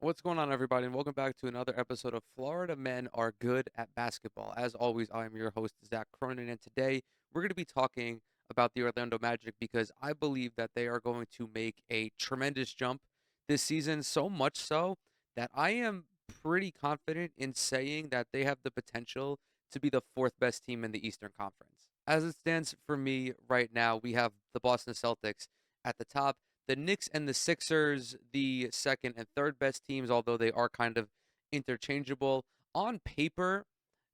What's going on, everybody, and welcome back to another episode of Florida Men Are Good at Basketball. As always, I am your host, Zach Cronin, and today we're going to be talking about the Orlando Magic because I believe that they are going to make a tremendous jump this season, so much so that I am pretty confident in saying that they have the potential to be the fourth best team in the Eastern Conference. As it stands for me right now, we have the Boston Celtics at the top, the Knicks and the Sixers, the second and third best teams, although they are kind of interchangeable. On paper,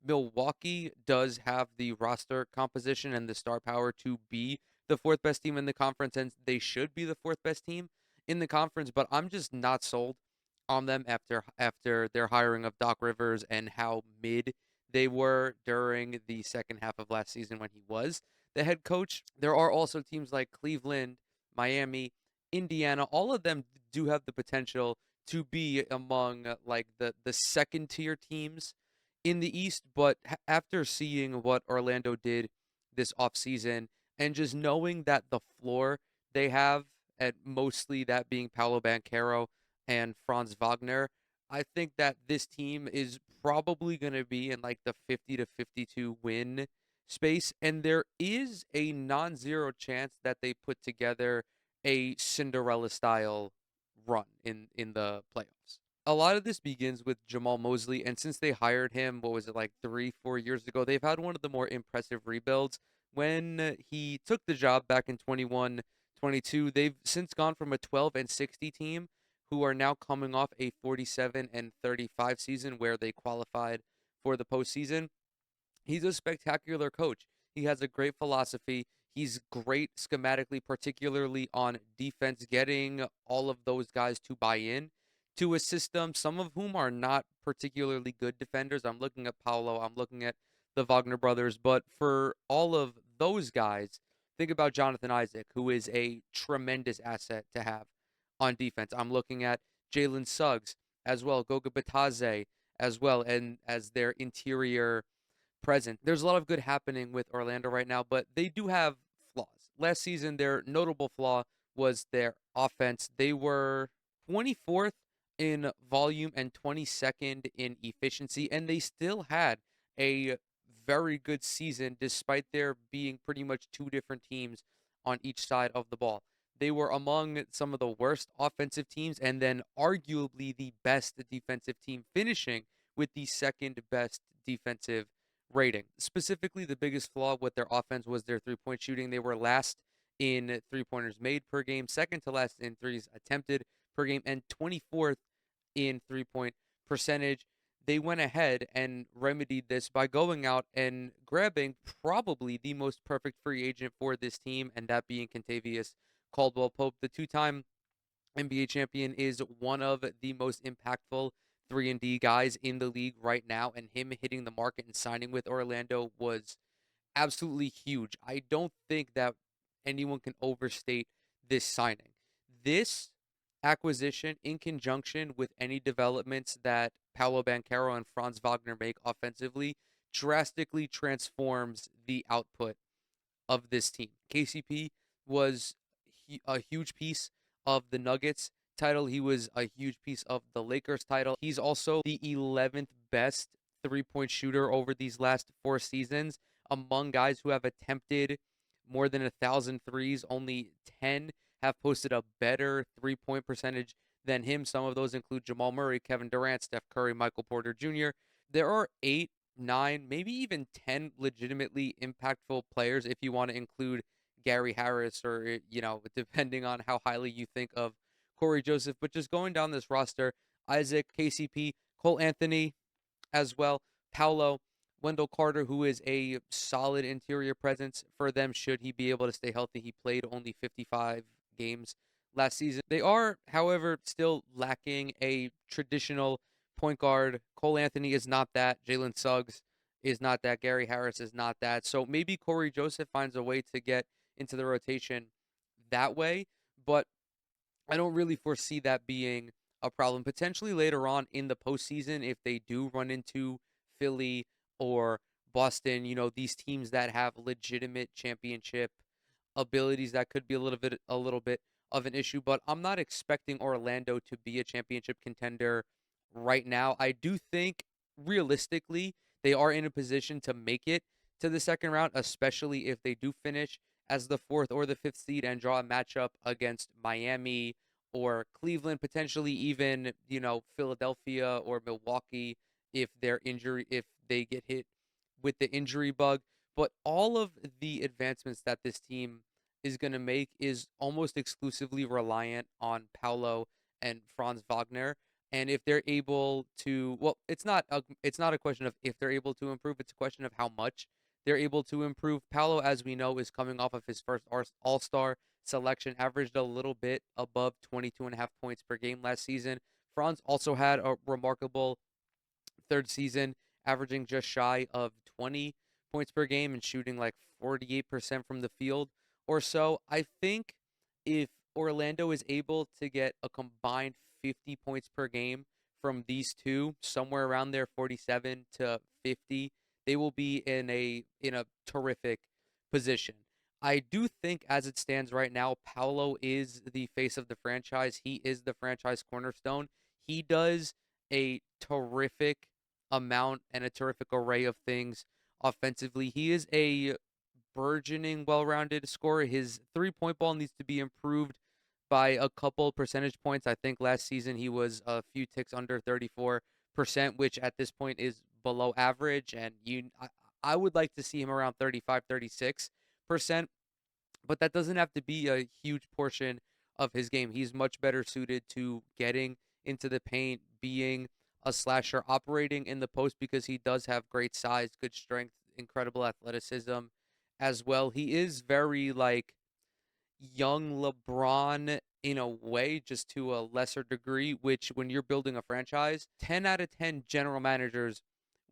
Milwaukee does have the roster composition and the star power to be the fourth best team in the conference, and they should be the fourth best team in the conference, but I'm just not sold on them after their hiring of Doc Rivers and how mid they were during the second half of last season when he was the head coach. There are also teams like Cleveland, Miami, Indiana, all of them do have the potential to be among like the second tier teams in the East, but after seeing what Orlando did this offseason and just knowing that the floor they have, at mostly that being Paolo Banchero and Franz Wagner, I think that this team is probably going to be in like the 50 to 52 win space, and there is a non-zero chance that they put together a Cinderella style run in the playoffs. A lot of this begins with Jamal Mosley, and since they hired him, what was it, like 3 4 years ago, they've had one of the more impressive rebuilds. When he took the job back in 21-22, they've since gone from a 12-60 team who are now coming off a 47-35 season where they qualified for the postseason. He's a spectacular coach. He has a great philosophy. He's great schematically, particularly on defense, getting all of those guys to buy in to a system, some of whom are not particularly good defenders. I'm looking at Paolo, I'm looking at the Wagner brothers, but for all of those guys, think about Jonathan Isaac, who is a tremendous asset to have on defense. I'm looking at Jalen Suggs as well, Goga Bataze as well, and as their interior present. There's a lot of good happening with Orlando right now, but they do have flaws. Last season, their notable flaw was their offense. They were 24th in volume and 22nd in efficiency, and they still had a very good season despite there being pretty much two different teams on each side of the ball. They were among some of the worst offensive teams and then arguably the best defensive team, finishing with the second best defensive rating. Specifically, the biggest flaw with their offense was their three-point shooting. They were last in three-pointers made per game, second to last in threes attempted per game, and 24th in three-point percentage. They went ahead and remedied this by going out and grabbing probably the most perfect free agent for this team, and that being Contavious Caldwell Pope, the two-time NBA champion, is one of the most impactful 3-and-D guys in the league right now, and him hitting the market and signing with Orlando was absolutely huge. I don't think that anyone can overstate this signing. This acquisition, in conjunction with any developments that Paolo Banchero and Franz Wagner make offensively, drastically transforms the output of this team. KCP was a huge piece of the Nuggets title. He was a huge piece of the Lakers title. He's also the 11th best three-point shooter over these last 4 seasons. Among guys who have attempted more than 1,000 threes, only 10 have posted a better three-point percentage than him. Some of those include Jamal Murray, Kevin Durant, Steph Curry, Michael Porter Jr. There are 8, 9, maybe even 10 legitimately impactful players if you want to include Gary Harris or, depending on how highly you think of Corey Joseph. But just going down this roster, Isaac, KCP, Cole Anthony as well, Paolo, Wendell Carter, who is a solid interior presence for them should he be able to stay healthy. He played only 55 games last season. They are, however, still lacking a traditional point guard. Cole Anthony is not that. Jalen Suggs is not that. Gary Harris is not that. So maybe Corey Joseph finds a way to get into the rotation that way, but I don't really foresee that being a problem. Potentially later on in the postseason, if they do run into Philly or Boston, these teams that have legitimate championship abilities, that could be a little bit of an issue, but I'm not expecting Orlando to be a championship contender right now. I do think realistically they are in a position to make it to the second round, especially if they do finish as the fourth or the fifth seed and draw a matchup against Miami or Cleveland, potentially even, Philadelphia or Milwaukee if they get hit with the injury bug. But all of the advancements that this team is going to make is almost exclusively reliant on Paulo and Franz Wagner. And if they're able to, well, it's not a question of if they're able to improve. It's a question of how much they're able to improve. Paulo, as we know, is coming off of his first All Star selection, averaged a little bit above 22.5 points per game last season. Franz also had a remarkable third season, averaging just shy of 20 points per game and shooting like 48% from the field or so. I think if Orlando is able to get a combined 50 points per game from these two, somewhere around there 47 to 50, they will be in a terrific position. I do think as it stands right now, Paolo is the face of the franchise. He is the franchise cornerstone. He does a terrific amount and a terrific array of things offensively. He is a burgeoning, well-rounded scorer. His three-point ball needs to be improved by a couple percentage points. I think last season he was a few ticks under 34%, which at this point is below average. And I would like to see him around 35, 36%, but that doesn't have to be a huge portion of his game. He's much better suited to getting into the paint, being a slasher, operating in the post because he does have great size, good strength, incredible athleticism as well. He is very like young LeBron in a way, just to a lesser degree, which when you're building a franchise, 10 out of 10 general managers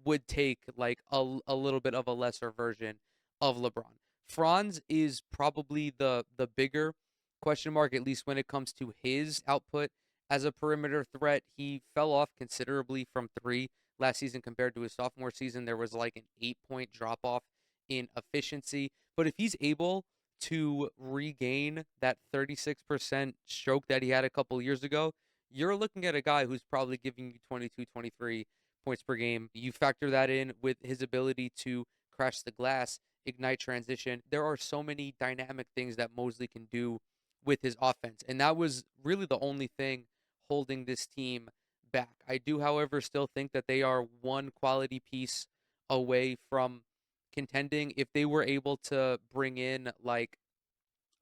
would take like a little bit of a lesser version of LeBron. Franz is probably the bigger question mark, at least when it comes to his output as a perimeter threat. He fell off considerably from three last season compared to his sophomore season. There was like an 8 point drop off in efficiency. But if he's able to regain that 36% stroke that he had a couple years ago, you're looking at a guy who's probably giving you 22, 23 points per game. You factor that in with his ability to crash the glass, ignite transition. There are so many dynamic things that Mosley can do with his offense. And that was really the only thing holding this team back. I do, however, still think that they are one quality piece away from contending. If they were able to bring in like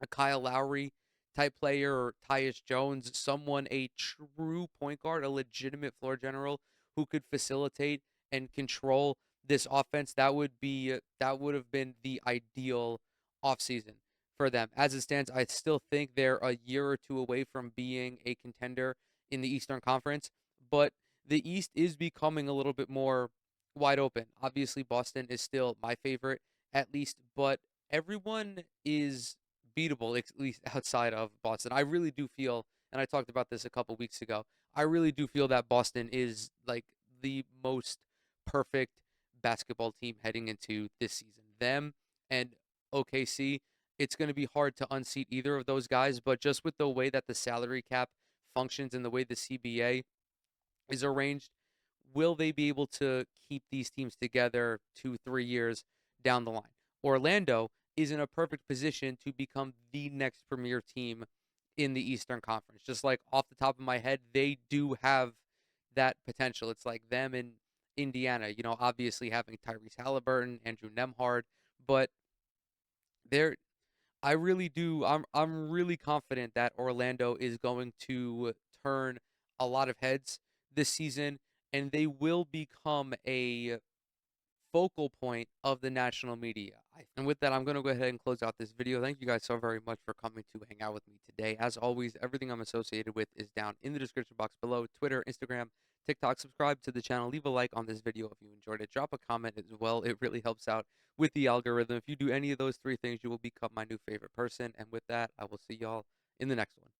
a Kyle Lowry type player or Tyus Jones, someone, a true point guard, a legitimate floor general who could facilitate and control this offense, that would have been the ideal offseason for them. As it stands, I still think they're a year or two away from being a contender in the Eastern Conference, but the East is becoming a little bit more wide open. Obviously, Boston is still my favorite, at least, but everyone is beatable, at least outside of Boston. I really do feel, and I talked about this a couple weeks ago, I really do feel that Boston is like the most perfect basketball team heading into this season. Them and OKC, it's going to be hard to unseat either of those guys, but just with the way that the salary cap functions and the way the CBA is arranged, will they be able to keep these teams together 2, 3 years down the line? Orlando is in a perfect position to become the next premier team in the Eastern Conference. Just like off the top of my head, they do have that potential. It's like them in Indiana, obviously having Tyrese Halliburton, Andrew Nemhard, but they're I really do. I'm really confident that Orlando is going to turn a lot of heads this season, and they will become a focal point of the national media. And with that, I'm going to go ahead and close out this video. Thank you guys so very much for coming to hang out with me today. As always, everything I'm associated with is down in the description box below. Twitter, Instagram, TikTok. Subscribe to the channel. Leave a like on this video if you enjoyed it. Drop a comment as well. It really helps out with the algorithm. If you do any of those three things, you will become my new favorite person. And with that, I will see y'all in the next one.